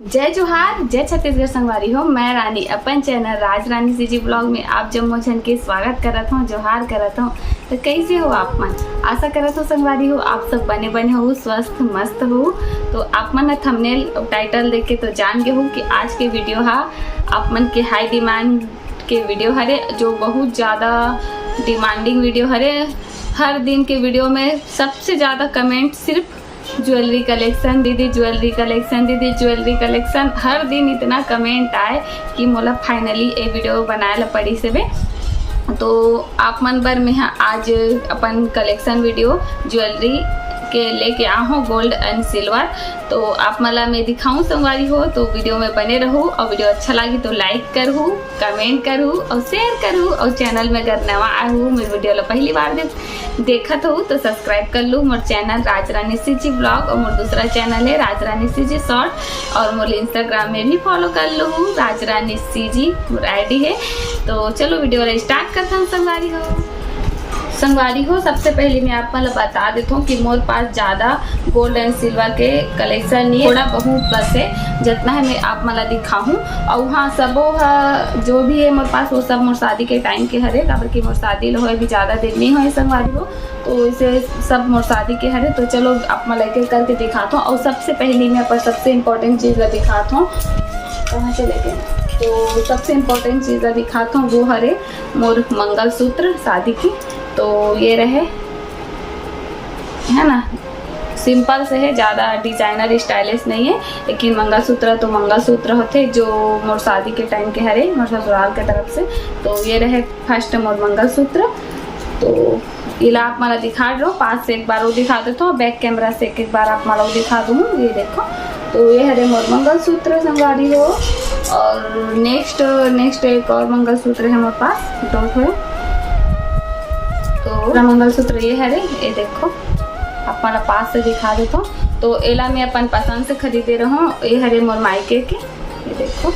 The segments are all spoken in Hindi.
जय जोहार, जय छत्तीसगढ़ संगवारी हो। मैं रानी अपन चैनल राज रानी सीजी ब्लॉग में आप जम्मो जन के स्वागत करत हूँ, जोहार करत हूँ। तो कैसे हो आप मन? आशा करत हो संगवारी हो आप सब बने बने हो, स्वस्थ मस्त हो। तो आप मन थंबनेल और टाइटल देख के तो जान गए हो कि आज के वीडियो हा आप मन के हाई डिमांड के वीडियो हरे, जो बहुत ज़्यादा डिमांडिंग वीडियो हरे। हर दिन के वीडियो में सबसे ज़्यादा कमेंट सिर्फ ज्वेलरी कलेक्शन दीदी, ज्वेलरी कलेक्शन दीदी, ज्वेलरी कलेक्शन। हर दिन इतना कमेंट आए कि मोला फाइनली ये वीडियो बनाए ला पड़ी से बे। तो आप मन बर में आज अपन कलेक्शन वीडियो ज्वेलरी के लेके आ हूँ, गोल्ड एंड सिल्वर। तो आप मला मैं दिखाऊं संगवारी हो, तो वीडियो में बने रहो। और वीडियो अच्छा लगी तो लाइक करूँ, कमेंट करूँ और शेयर करूँ। और चैनल में अगर नवा आया हूँ, मेरे वीडियो ला पहली बार देखत हो तो सब्सक्राइब कर लूँ। मोर चैनल राज रानी सीजी ब्लॉग और मोर दूसरा चैनल है राज रानी सीजी शॉर्ट। और मोर इंस्टाग्राम में भी फॉलो कर लूँ, राज रानी सीजी मोर आईडी है। तो चलो वीडियो ला स्टार्ट करता हूँ संगवारी हो। सबसे पहले मैं आप मतलब बता देता हूँ कि मोर पास ज़्यादा गोल्ड एंड सिल्वर के कलेक्शन नहीं है, थोड़ा बहुत बस है। जितना है मैं आप मला दिखाऊँ। और वहाँ सबो जो भी है मोर पास वो सब मोर शादी के टाइम के हरे, काबर कि मोर शादी लो है भी ज़्यादा दिन नहीं हो संगवारी हो, तो इसे सब मोर शादी के हरे। तो चलो आप मला एक करके दिखाता हूँ। और सबसे पहले मैं पर सबसे इम्पोर्टेंट चीज़ दिखाता हूँ, कहाँ चले गए। तो सबसे इम्पोर्टेंट चीज़ दिखाता हूँ वो हरे मोर मंगलसूत्र शादी की। तो ये रहे, है ना, सिंपल से है, ज़्यादा डिजाइनर स्टाइलिश नहीं है। लेकिन मंगलसूत्र तो मंगलसूत्र होते जो मोर शादी के टाइम के हरे मोर ससुराल के तरफ से। तो ये रहे फर्स्ट मोर मंगलसूत्र। तो इला आप मला दिखा रहे हो, पास से एक बार वो दिखा देता हूँ, बैक कैमरा से एक बार आप मला वो दिखा दूँ। ये देखो, तो ये हरे मोर मंगलसूत्र संगवारी हो। और नेक्स्ट एक और मंगलसूत्र है मोर पास, दो है। तो मंगलसूत्र ये है रे, ये देखो आप मला पास से दिखा देता हूँ। तो एला मैं अपन पसंद से खरीदे रहा हूँ। ये हरे मोर मायके के, ये देखो,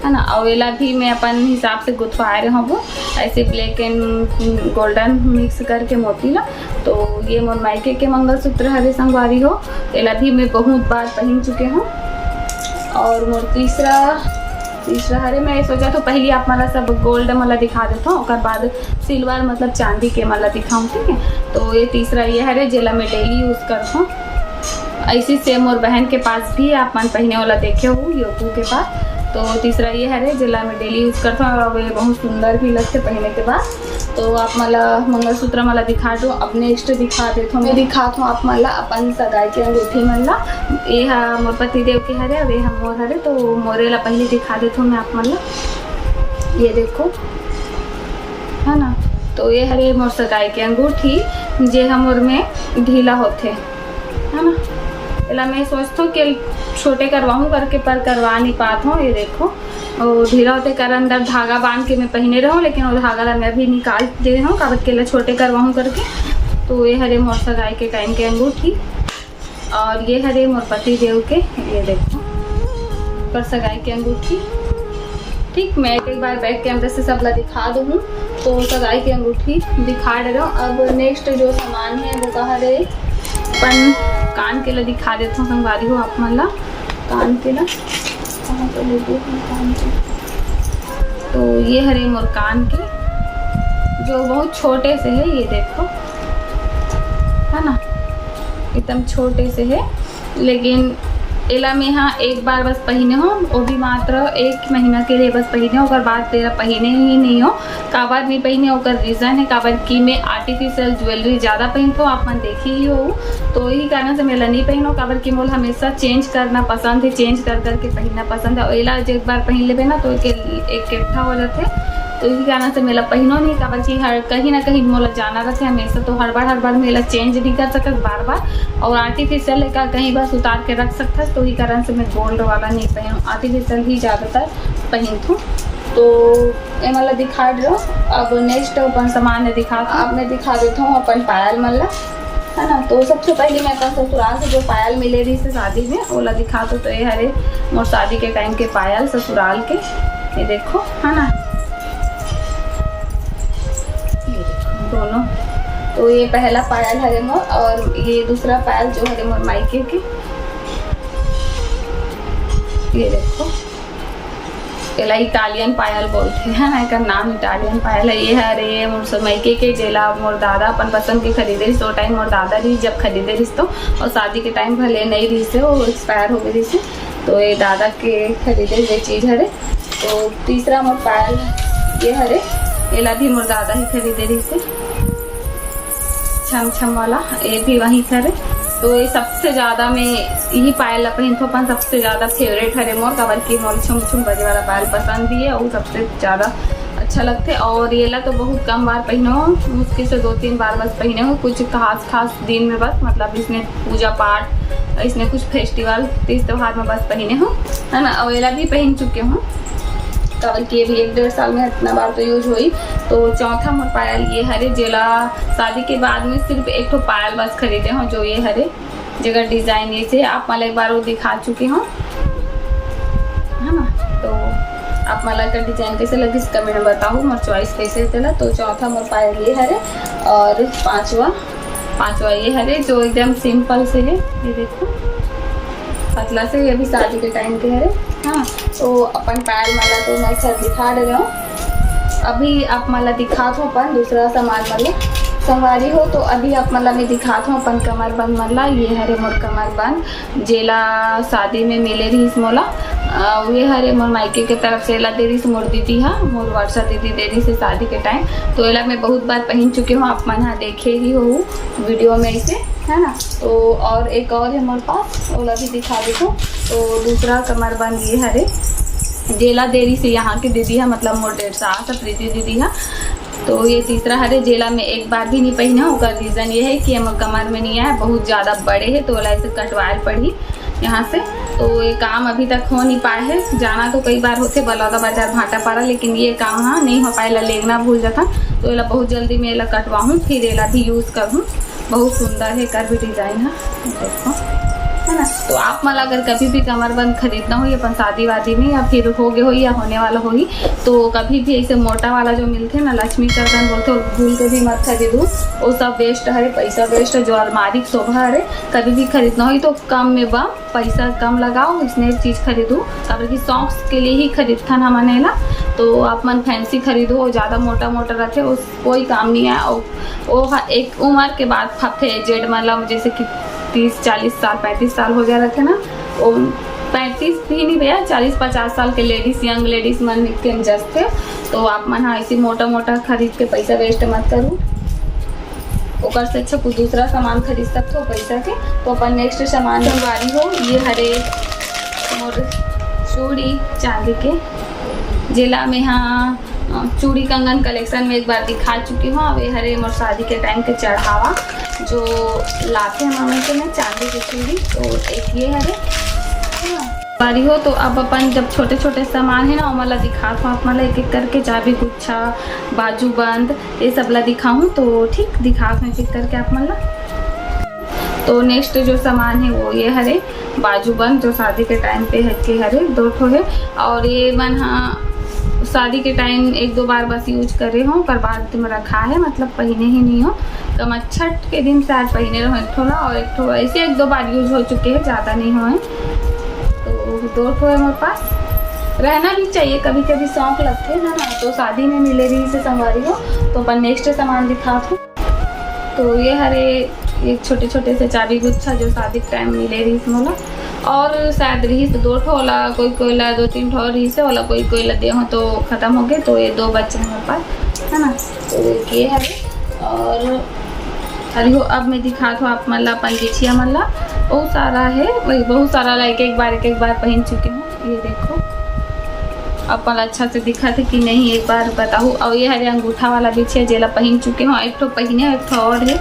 है ना। और एला भी मैं अपन हिसाब से गुथवाए रहा हूँ, वो ऐसे ब्लैक एंड गोल्डन मिक्स करके मोती ला। तो ये मोर मायके के मंगलसूत्र हरे संगवारी हो। एला भी मैं बहुत बार पहन चुके हूँ। और मोर तीसरा हरे मैं सोचा तो पहले आप मला सब गोल्ड मला दिखा देता हूँ, और बाद सिल्वर मतलब चांदी के मला दिखाऊँ, ठीक है। तो ये तीसरा ये हरे जेला मैं डेली यूज़ करता हूँ। ऐसी सेम और बहन के पास भी आप मन पहने वाला देखे हो, योगू के पास। तो तीसरा ये हरे जेला मैं डेली यूज़ करता हूँ, और ये बहुत सुंदर भी लगते पहनने के बाद। तो आप मला मंगलसूत्र मला दिखा दो। अब नेक्स्ट दिखा देता हूँ, मैं दिखाता हूँ आप मला अपन सगाई के अंगूठी मला। ये मोर पति देव के हरे और ये हम मोर हरे। तो मोरेला पहले दिखा देता हूँ मैं आप मला, ये देखो, है ना। तो ये हरे मोर सगाई के अंगूठी जे हमोर में ढीला होते, है ना। इला मैं सोचता हूँ कि छोटे करवाऊँ करके, पर करवा नहीं पाता हूँ। ये देखो, और ढीला होते कर अंदर धागा बांध के मैं पहने रहूँ, लेकिन वो धागा ला मैं अभी निकाल दे रहा हूँ कागज के लिए छोटे करवाऊँ करके। तो ये हरे मोर सगाई के टाइम के अंगूठी। और ये हरे मोर पति देव के, ये देखो, पर सगाई की अंगूठी। ठीक, मैं एक बार बैक कैमरे से सब ला दिखा दूँ। तो सगाई की अंगूठी दिखा दे रहा हूँ। अब नेक्स्ट जो सामान है वो कहा रे अपन कान के ला दिखा देता हूँ संगवारी हो। आप मन ला कान के ला कहाँ तो ले दो कान के। तो ये हरे मोर कान के जो बहुत छोटे से है, ये देखो, है ना, एकदम छोटे से है। लेकिन एला में हाँ एक बार बस पहने हो, वो भी मात्र 1 महीना के लिए बस पहने हो, और बाद तेरा पहने ही नहीं हो। काबर नहीं पहने होकर रीज़न है काबर कि मैं आर्टिफिशियल ज्वेलरी ज़्यादा पहनता हूँ, आप मन देखी ही हो। तो यही कारण से मेला नहीं पहनो, काबर कि मोल हमेशा चेंज करना पसंद है, चेंज कर करके पहनना पसंद है। और एला एक बार पहन लेबे ना तो एक इकट्ठा हो जाते। तो इसी कारण से मेला पहनो नहीं, काबर कि हर कहीं ना कहीं मोला जाना रखे हमेशा। तो हर बार मेला चेंज नहीं कर सकता बार। और आर्टिफिशियल का कहीं बस उतार के रख सकता। तो इसी कारण से मैं गोल्ड वाला नहीं पहनूँ, आर्टिफिशियल ही ज़्यादातर पहनती हूँ। तो ये मतलब दिखा रहे हो। अब नेक्स्ट अपन सामान दिखा, अब मैं दिखा देता हूँ अपन पायल मला, है ना। तो सबसे पहले मैं अपन ससुराल से जो पायल मिले रही से शादी में ओला दिखा दो। तो ये हरे मोर शादी के टाइम के पायल ससुराल के, ये देखो, है ना, दोनों। तो ये पहला पायल हरे मोर, और ये दूसरा पायल जो हरे मोर मायके के, ये देखो एला इटालियन पायल बोलते हैं ना, एकर नाम इटालियन पायल है। ये हरे मोर मायके के जेला मोर दादा अपन पसंद के खरीदे रही। तो टाइम मोर दादा रही जब खरीदे रही तो, और शादी के टाइम भले नहीं रही से, वो एक्सपायर हो गई से, तो ये दादा के खरीदे ये चीज़ हरे। तो तीसरा मोर पायल ये हरे, एला भी मोर दादा ही खरीदे रही से, छम छम वाला, ये भी वहीं से हरे। तो ये सबसे ज़्यादा मैं यही पायल पहन तो अपन सबसे ज़्यादा फेवरेट हरे मोर, कवर की मोर छुम छुम बजे वाला पायल पसंद भी है और सबसे ज़्यादा अच्छा लगते। और ये ला तो बहुत कम बार पहने हो, मुश्किल से 2-3 बार बस पहने हो, कुछ खास दिन में बस, मतलब इसमें पूजा पाठ, इसमें कुछ फेस्टिवल तीज त्योहार में बस पहने हो, है ना। और ये ला भी पहन चुके हूँ, कवर की भी 1-1.5 साल में इतना बार तो यूज हुई। तो चौथा मोर पायल ये हरे, जेला शादी के बाद में सिर्फ एक तो पायल बस खरीदे हूँ, जो ये हरे जगह डिज़ाइन ये से आप मला एक बार वो दिखा चुकी हूँ, है ना। तो आप मला का डिज़ाइन कैसे लगी कमेंट में बताओ, मोर चॉइस कैसे चला। तो चौथा मोर पायल ये हरे, और पाँचवा ये हरे जो एकदम सिंपल से है, ये देखो पतला से, ये भी शादी के टाइम के हरे। हाँ, तो अपन पायल माला तो मैं सब दिखा रहे हूँ। अभी आप माला दिखा दो अपन दूसरा सामान वाला संवारी हो। तो अभी आप माला में दिखा दो अपन कमर बंद माला, ये हरे मोर कमर बंद जेला शादी में मिले रही इस मोला, ये हरे मोर मायके के तरफ से एला दे रही मोर दीदी, हाँ मोर वर्षा दीदी दे रही से शादी के टाइम। तो एला मैं बहुत बार पहन चुकी हूँ, आप मन हाँ देखे ही हो वीडियो में इसे, है ना। तो और एक और है मोर पास, ओला भी दिखा देखो। तो दूसरा कमर बंद ये हरे जेला देरी से यहाँ के दीदी है, मतलब मोर 1.5 साल से प्रीति दीदी है। तो ये तीसरा हरे जेला में एक बार भी नहीं पहना, उसका रीज़न ये है कि हम कमर में नहीं आया, बहुत ज़्यादा बड़े है, तो ओला इसे कटवाए पड़ी यहाँ से। तो ये काम अभी तक हो नहीं पाए है, जाना तो कई बार होते बलौदा बाजार भाटा पारा, लेकिन ये काम हाँ नहीं हो पाएला, लेना भूल जाता। तो एला बहुत जल्दी मैं एला कटवाऊँ, फिर एला भी यूज़ करूँ। बहुत सुंदर है, कर भी डिज़ाइन है, देखो, है ना। तो आप मला अगर कभी भी कमरबंद खरीदना हो, या अपन शादी वादी में या फिर हो गए हो या होने वाला हो ही, तो कभी भी ऐसे मोटा वाला जो मिलते हैं ना, लक्ष्मी कर्तन बोलते हो, भूल के भी मत खरीदो, वो सब वेस्ट है, पैसा वेस्ट है। जो अलमारी शोभा है, कभी भी खरीदना हो तो कम में बा पैसा कम लगाओ, इसने चीज़ खरीदो, कभी की शौक के लिए ही खरीदता ना मनेला। तो आप मन फैंसी खरीदो, ज़्यादा मोटा रहते उस कोई काम नहीं है। और वो एक उम्र के बाद फफे जेड मतलब जैसे कि 30-40 साल 35 साल हो गया रहते ना, वो 35 भी नहीं भैया, 40-50 साल के लेडीज़, यंग लेडीज़ मन के जस्ट थे। तो आप मन हाँ ऐसी मोटा खरीद के पैसा वेस्ट मत करो, ओकर से अच्छा कुछ दूसरा सामान खरीद सकते हो पैसा के। तो अपन नेक्स्ट सामान संवारी हो, ये हरे मोर चूड़ी चांदी के जिला में, हाँ चूड़ी कंगन कलेक्शन में एक बार दिखा चुकी हूँ। अब ये हरे मोर शादी के टाइम के चढ़ावा जो लाते हैं मम्मी के में चांदी की चूड़ी, तो एक ये हरे बारी हो। तो अब अपन जब छोटे छोटे सामान है ना, वो मला दिखा था आप मला एक एक करके, चाबी गुच्छा बाजू बंद ये सब ला दिखाऊँ, तो ठीक दिखा एक एक करके आप मला। तो नेक्स्ट जो सामान है वो ये हरे बाजू बंद, जो शादी के टाइम पे है के हरे 2 ठो है। और ये मन हाँ शादी के टाइम 1-2 बार बस यूज करे हो, कर बाद में रखा है, मतलब पहने ही नहीं हो, कम छठ के दिन शायद पहने रहो एक ठो ना, और एक ठो ऐसे 1-2 बार यूज हो चुके हैं, ज़्यादा नहीं हुए। तो 2 ठो है मेरे पास, रहना भी चाहिए, कभी कभी शौक लगते हैं ना। तो शादी में मिले रही से संवारी हो। तो अपन नेक्स्ट सामान दिखा दूँ। तो ये हरे एक छोटे छोटे से चाबी गुच्छा जो शादी के टाइम मिले रही मोला, और शायद रही तो 2 ठो वाला, कोई ला 2-3 ठो रही से वाला, कोई ला दे हो तो ख़त्म हो गए। तो ये 2 बच्चे हैं मेरे पास, है ना। तो ये है। और अरे हो अब मैं दिखा दूँ आप मल्ला अपन बिछिया मल्ला बहुत सारा है, वही बहुत सारा ला एक बार पहन चुके हूँ। ये देखो अपन अच्छा से दिखा थे कि नहीं एक बार बताऊँ। और ये हरे अंगूठा वाला बिछिया जेला पहन चुके हूँ, एक ठो पहने एक ठो और है,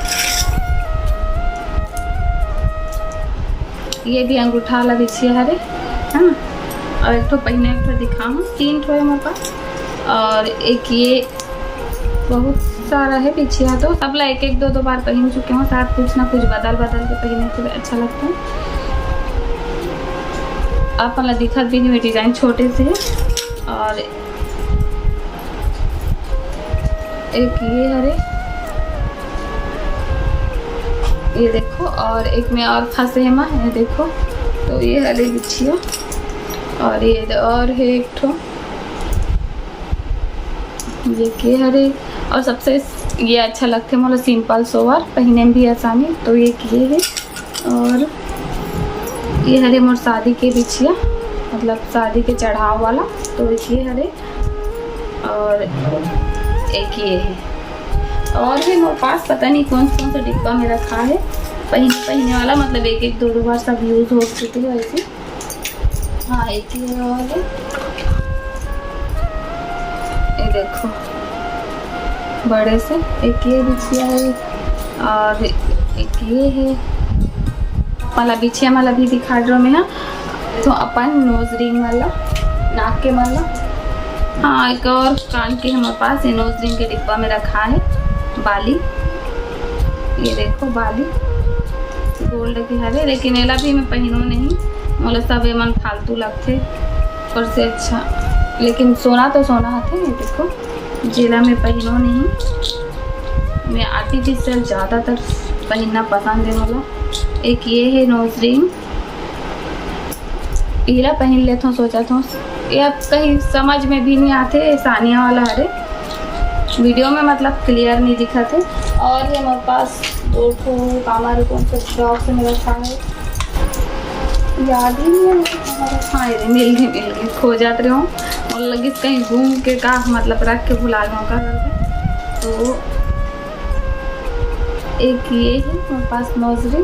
ये भी अंगूठा वाला बिछिया हरे, है ना। और एक ठो पहने एक ठो दिखाऊँ, 3 ठो है मेरे पास। और एक ये बहुत सारा है बिछिया, तो सब ला 1-2 बार पहन चुके हूँ, शायद कुछ ना कुछ बदल के पहने तो अच्छा लगता है। आप वाला दिखत भी नहीं, डिज़ाइन छोटे से है। और एक ये हरे, ये देखो, और एक में और फंसे है माँ, ये देखो। तो ये हरे बिछिया, और ये और है एक ठो ये के हरे। और सबसे ये अच्छा लगते मतलब सिंपल सोवर पहनने में भी आसानी, तो ये किए है। और ये हरे मोर शादी के बिछिया मतलब शादी के चढ़ाव वाला, तो एक ये हरे और एक ये है। और भी मेरे पास पता नहीं कौन कौन सा डिब्बा में रखा है पहनने वाला, मतलब एक एक दो बार सब यूज़ हो चुके हैं ऐसे। हाँ एक ही है। और ये देखो बड़े से एक ये बिछिया है और एक ये है वाला बिछिया वाला भी दिखा रहा मैं। हाँ तो अपन नोज रिंग वाला नाक के वाला। हाँ एक और कान के हमारे पास ये नोज रिंग के डिब्बा में रखा है। बाली ये देखो बाली गोल्ड के हरे, लेकिन एला भी मैं पहनूँ नहीं, मतलब सब एमन फालतू लगते पर से अच्छा, लेकिन सोना तो सोना हाथे। ये देखो जिला में पहनूँ नहीं, मैं आर्टिफिशियल ज़्यादातर पहनना पसंद है। मतलब एक ये है नोज रिंग, हीरा पहन लेता हूँ सोचा था, ये अब कहीं समझ में भी नहीं आते सानिया वाला हरे, वीडियो में मतलब क्लियर नहीं दिखा थे। और ये हमारे पास दो ठो हमारे कौन सा बॉक्स में रखा है याद ही नहीं है। हाँ ये मिल गए खो जाते रहो और लगी कहीं घूम के का मतलब रख के भुला गया का करके। तो एक ये है हमारे पास नोजरी,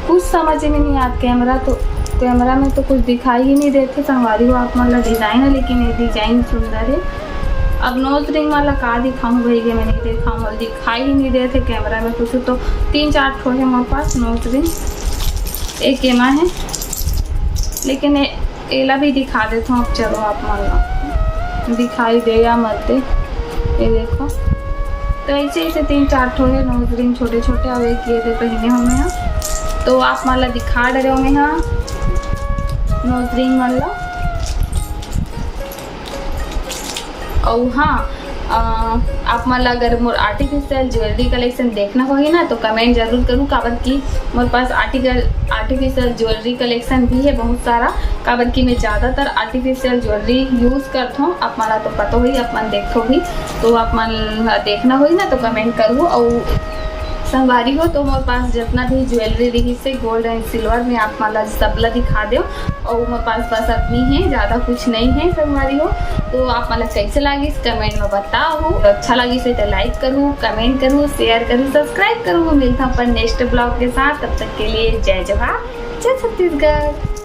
कुछ समझ में नहीं आता, कैमरा में तो कुछ दिखाई ही नहीं देते संगवारी हो आप, मतलब डिज़ाइन है लेकिन ये डिज़ाइन सुंदर है। अब नोज रिंग वाला का दिखाऊँ भैया, मैं नहीं देखा हूँ, दिखाई ही नहीं देते कैमरा में कुछ। तो 3-4 ठो है हमारे पास नोज रिंग, एक एमा है, लेकिन एला भी दिखा देता हूँ। अब चलो आप मान दिखाई दे या मत दे, ये देखो। तो ऐसे 3-4 ठो है नोज रिंग छोटे छोटे, और एक ये पहने हमें यहाँ, तो आप मतलब दिखा रहे होंगे यहाँ नोज रिंग वाला। और हाँ आप मतलब अगर मोर आर्टिफिशियल ज्वेलरी कलेक्शन देखना होगी ना तो कमेंट जरूर करूँ, काबर की मेरे पास आर्टिफिशियल ज्वेलरी कलेक्शन भी है बहुत सारा, काबर की मैं ज़्यादातर आर्टिफिशियल ज्वेलरी यूज़ करता हूँ। आप मला तो पता होगी, आप मन देखो भी, तो आप मन देखना होगी ना तो कमेंट करूँ। और संगवारी हो तो मेरे पास जितना भी ज्वेलरी रही से गोल्ड एंड सिल्वर में आप मतलब सबला दिखा दो, और मेरे पास बस अपनी है, ज़्यादा कुछ नहीं है संगवारी हो। तो आप मतलब कैसे लगी कमेंट में बताओ, अच्छा लगी से तो लाइक करूँ, कमेंट करूँ, शेयर करूँ, सब्सक्राइब करूँ। मिलता हूँ पर नेक्स्ट ब्लॉग के साथ, तब तक के लिए जय जवाहर जय छत्तीसगढ़।